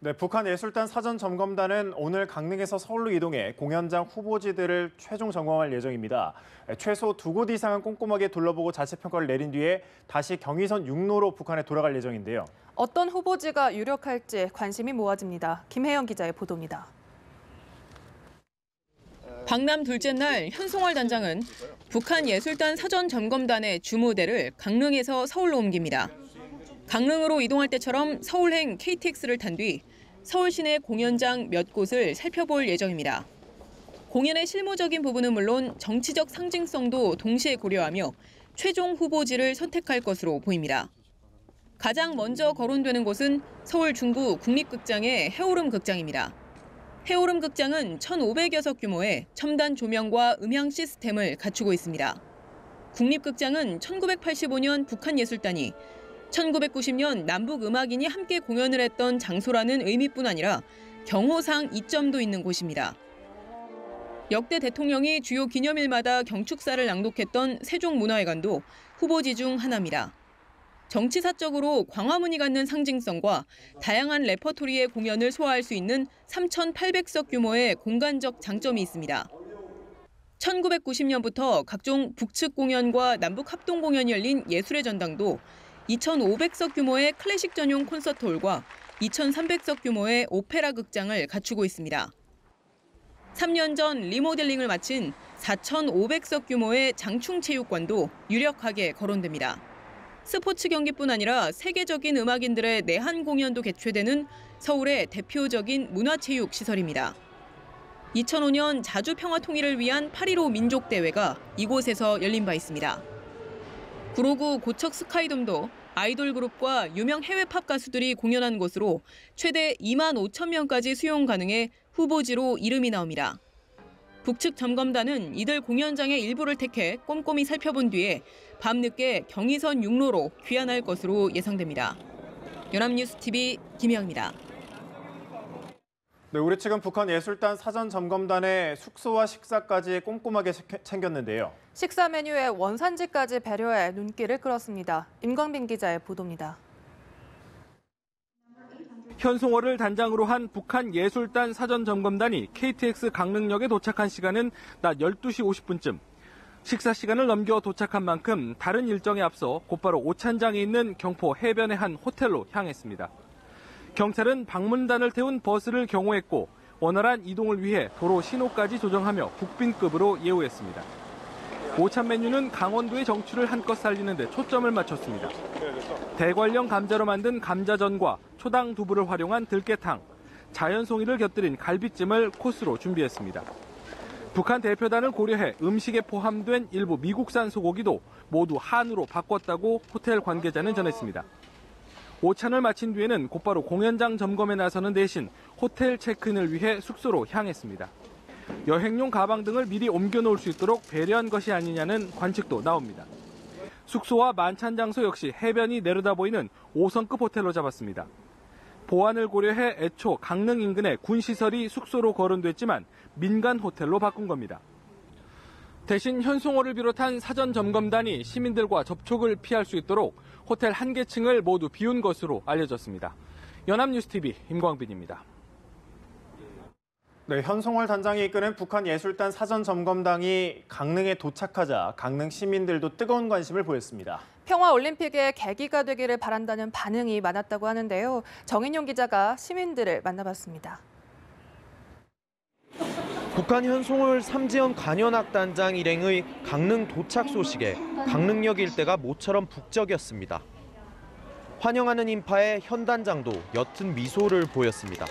네, 북한예술단 사전점검단은 오늘 강릉에서 서울로 이동해 공연장 후보지들을 최종 점검할 예정입니다. 최소 2곳 이상은 꼼꼼하게 둘러보고 자체평가를 내린 뒤에 다시 경의선 육로로 북한에 돌아갈 예정인데요. 어떤 후보지가 유력할지 관심이 모아집니다. 김혜영 기자의 보도입니다. 방남 둘째 날 현송월 단장은 북한예술단 사전점검단의 주무대를 강릉에서 서울로 옮깁니다. 강릉으로 이동할 때처럼 서울행 KTX를 탄 뒤 서울 시내 공연장 몇 곳을 살펴볼 예정입니다. 공연의 실무적인 부분은 물론 정치적 상징성도 동시에 고려하며 최종 후보지를 선택할 것으로 보입니다. 가장 먼저 거론되는 곳은 서울 중구 국립극장의 해오름 극장입니다. 해오름 극장은 1,500여석 규모의 첨단 조명과 음향 시스템을 갖추고 있습니다. 국립극장은 1985년 북한예술단이 1990년 남북음악인이 함께 공연을 했던 장소라는 의미뿐 아니라 경호상 이점도 있는 곳입니다. 역대 대통령이 주요 기념일마다 경축사를 낭독했던 세종문화회관도 후보지 중 하나입니다. 정치사적으로 광화문이 갖는 상징성과 다양한 레퍼토리의 공연을 소화할 수 있는 3,800석 규모의 공간적 장점이 있습니다. 1990년부터 각종 북측 공연과 남북 합동 공연이 열린 예술의 전당도 2,500석 규모의 클래식 전용 콘서트홀과 2,300석 규모의 오페라 극장을 갖추고 있습니다. 3년 전 리모델링을 마친 4,500석 규모의 장충체육관도 유력하게 거론됩니다. 스포츠 경기뿐 아니라 세계적인 음악인들의 내한 공연도 개최되는 서울의 대표적인 문화체육 시설입니다. 2005년 자주 평화 통일을 위한 8.15 민족대회가 이곳에서 열린 바 있습니다. 구로구 고척 스카이돔도 아이돌 그룹과 유명 해외 팝 가수들이 공연한 곳으로 최대 2만 5천 명까지 수용 가능해 후보지로 이름이 나옵니다. 북측 점검단은 이들 공연장의 일부를 택해 꼼꼼히 살펴본 뒤에 밤늦게 경의선 육로로 귀환할 것으로 예상됩니다. 연합뉴스TV 김혜영입니다. 네, 우리 측은 북한예술단 사전점검단의 숙소와 식사까지 꼼꼼하게 챙겼는데요. 식사 메뉴에 원산지까지 배려해 눈길을 끌었습니다. 임광빈 기자의 보도입니다. 현송월을 단장으로 한 북한예술단 사전점검단이 KTX 강릉역에 도착한 시간은 낮 12시 50분쯤. 식사 시간을 넘겨 도착한 만큼 다른 일정에 앞서 곧바로 오찬장에 있는 경포 해변의 한 호텔로 향했습니다. 경찰은 방문단을 태운 버스를 경호했고 원활한 이동을 위해 도로 신호까지 조정하며 국빈급으로 예우했습니다. 오찬 메뉴는 강원도의 정취를 한껏 살리는 데 초점을 맞췄습니다. 대관령 감자로 만든 감자전과 초당 두부를 활용한 들깨탕, 자연송이를 곁들인 갈비찜을 코스로 준비했습니다. 북한 대표단을 고려해 음식에 포함된 일부 미국산 소고기도 모두 한우로 바꿨다고 호텔 관계자는 전했습니다. 오찬을 마친 뒤에는 곧바로 공연장 점검에 나서는 대신 호텔 체크인을 위해 숙소로 향했습니다. 여행용 가방 등을 미리 옮겨놓을 수 있도록 배려한 것이 아니냐는 관측도 나옵니다. 숙소와 만찬 장소 역시 해변이 내려다 보이는 5성급 호텔로 잡았습니다. 보안을 고려해 애초 강릉 인근에 군시설이 숙소로 거론됐지만 민간 호텔로 바꾼 겁니다. 대신 현송월을 비롯한 사전점검단이 시민들과 접촉을 피할 수 있도록 호텔 한 개 층을 모두 비운 것으로 알려졌습니다. 연합뉴스TV 임광빈입니다. 네, 현송월 단장이 이끄는 북한예술단 사전점검단이 강릉에 도착하자 강릉 시민들도 뜨거운 관심을 보였습니다. 평화올림픽의 계기가 되기를 바란다는 반응이 많았다고 하는데요. 정인용 기자가 시민들을 만나봤습니다. 북한 현송월 삼지연 관현악단장 일행의 강릉 도착 소식에 강릉역 일대가 모처럼 북적였습니다. 환영하는 인파에 현 단장도 옅은 미소를 보였습니다.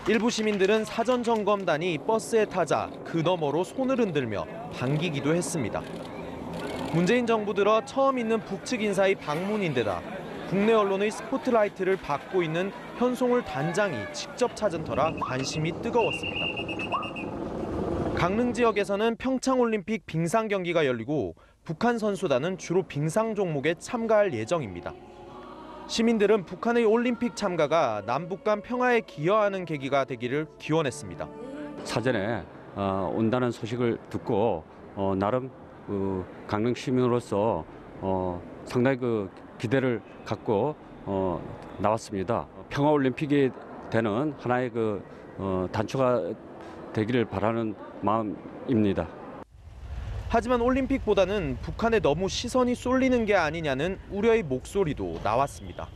일부 시민들은 사전점검단이 버스에 타자 그 너머로 손을 흔들며 반기기도 했습니다. 문재인 정부 들어 처음 있는 북측 인사의 방문인데다 국내 언론의 스포트라이트를 받고 있는 현송월 단장이 직접 찾은 터라 관심이 뜨거웠습니다. 강릉 지역에서는 평창올림픽 빙상 경기가 열리고 북한 선수단은 주로 빙상 종목에 참가할 예정입니다. 시민들은 북한의 올림픽 참가가 남북 간 평화에 기여하는 계기가 되기를 기원했습니다. 사전에 온다는 소식을 듣고 나름 강릉 시민으로서 상당히 기대를 갖고 나왔습니다. 평화올림픽이 되는 하나의 단초가 되기를 바라는 마음입니다. 하지만 올림픽보다는 북한에 너무 시선이 쏠리는 게 아니냐는 우려의 목소리도 나왔습니다.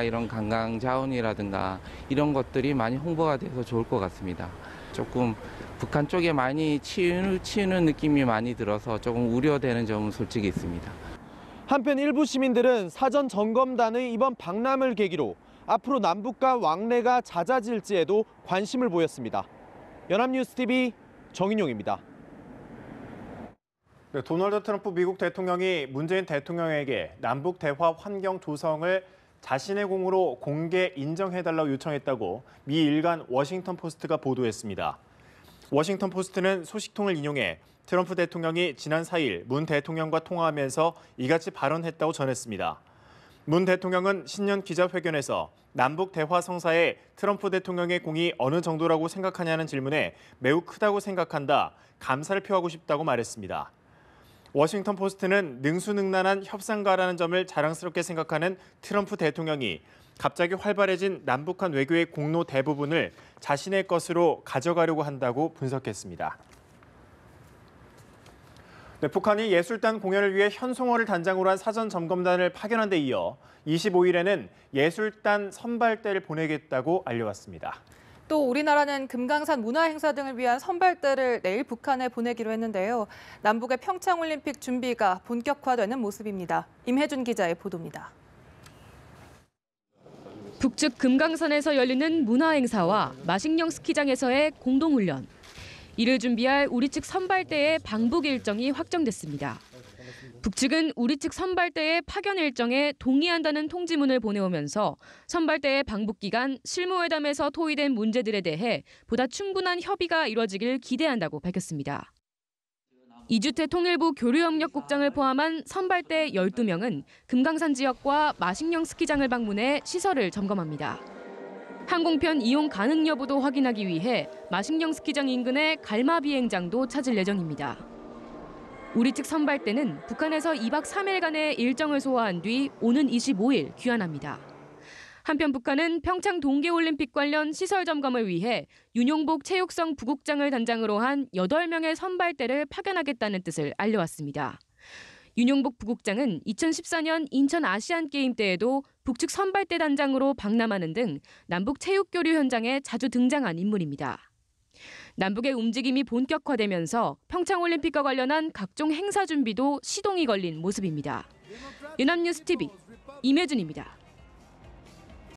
이런 관광 자원이라든가 이런 것들이 많이 홍보가 돼서 좋을 것 같습니다. 조금 북한 쪽에 많이 치우는 느낌이 많이 들어서 조금 우려되는 점은 솔직히 있습니다. 한편 일부 시민들은 사전 점검단의 이번 방남을 계기로 앞으로 남북 간 왕래가 잦아질지에도 관심을 보였습니다. 연합뉴스TV 정인용입니다. 네, 도널드 트럼프 미국 대통령이 문재인 대통령에게 남북 대화 환경 조성을 자신의 공으로 공개 인정해달라고 요청했다고 미 일간 워싱턴 포스트가 보도했습니다. 워싱턴 포스트는 소식통을 인용해 트럼프 대통령이 지난 4일 문 대통령과 통화하면서 이같이 발언했다고 전했습니다. 문 대통령은 신년 기자회견에서 남북 대화 성사에 트럼프 대통령의 공이 어느 정도라고 생각하냐는 질문에 매우 크다고 생각한다, 감사를 표하고 싶다고 말했습니다. 워싱턴 포스트는 능수능란한 협상가라는 점을 자랑스럽게 생각하는 트럼프 대통령이 갑자기 활발해진 남북한 외교의 공로 대부분을 자신의 것으로 가져가려고 한다고 분석했습니다. 네, 북한이 예술단 공연을 위해 현송월을 단장으로 한 사전 점검단을 파견한 데 이어 25일에는 예술단 선발대를 보내겠다고 알려왔습니다. 또 우리나라는 금강산 문화행사 등을 위한 선발대를 내일 북한에 보내기로 했는데요. 남북의 평창올림픽 준비가 본격화되는 모습입니다. 임혜준 기자의 보도입니다. 북측 금강산에서 열리는 문화행사와 마식령 스키장에서의 공동훈련. 이를 준비할 우리 측 선발대의 방북 일정이 확정됐습니다. 북측은 우리 측 선발대의 파견 일정에 동의한다는 통지문을 보내오면서 선발대의 방북 기간 실무회담에서 토의된 문제들에 대해 보다 충분한 협의가 이뤄지길 기대한다고 밝혔습니다. 이주태 통일부 교류협력국장을 포함한 선발대 12명은 금강산 지역과 마식령 스키장을 방문해 시설을 점검합니다. 항공편 이용 가능 여부도 확인하기 위해 마식령 스키장 인근의 갈마 비행장도 찾을 예정입니다. 우리 측 선발대는 북한에서 2박 3일간의 일정을 소화한 뒤 오는 25일 귀환합니다. 한편 북한은 평창 동계올림픽 관련 시설 점검을 위해 윤용복 체육성 부국장을 단장으로 한 8명의 선발대를 파견하겠다는 뜻을 알려왔습니다. 윤용복 부국장은 2014년 인천 아시안게임 때에도 북측 선발대 단장으로 방남하는 등 남북 체육교류 현장에 자주 등장한 인물입니다. 남북의 움직임이 본격화되면서 평창올림픽과 관련한 각종 행사 준비도 시동이 걸린 모습입니다. 연합뉴스TV 임혜준입니다.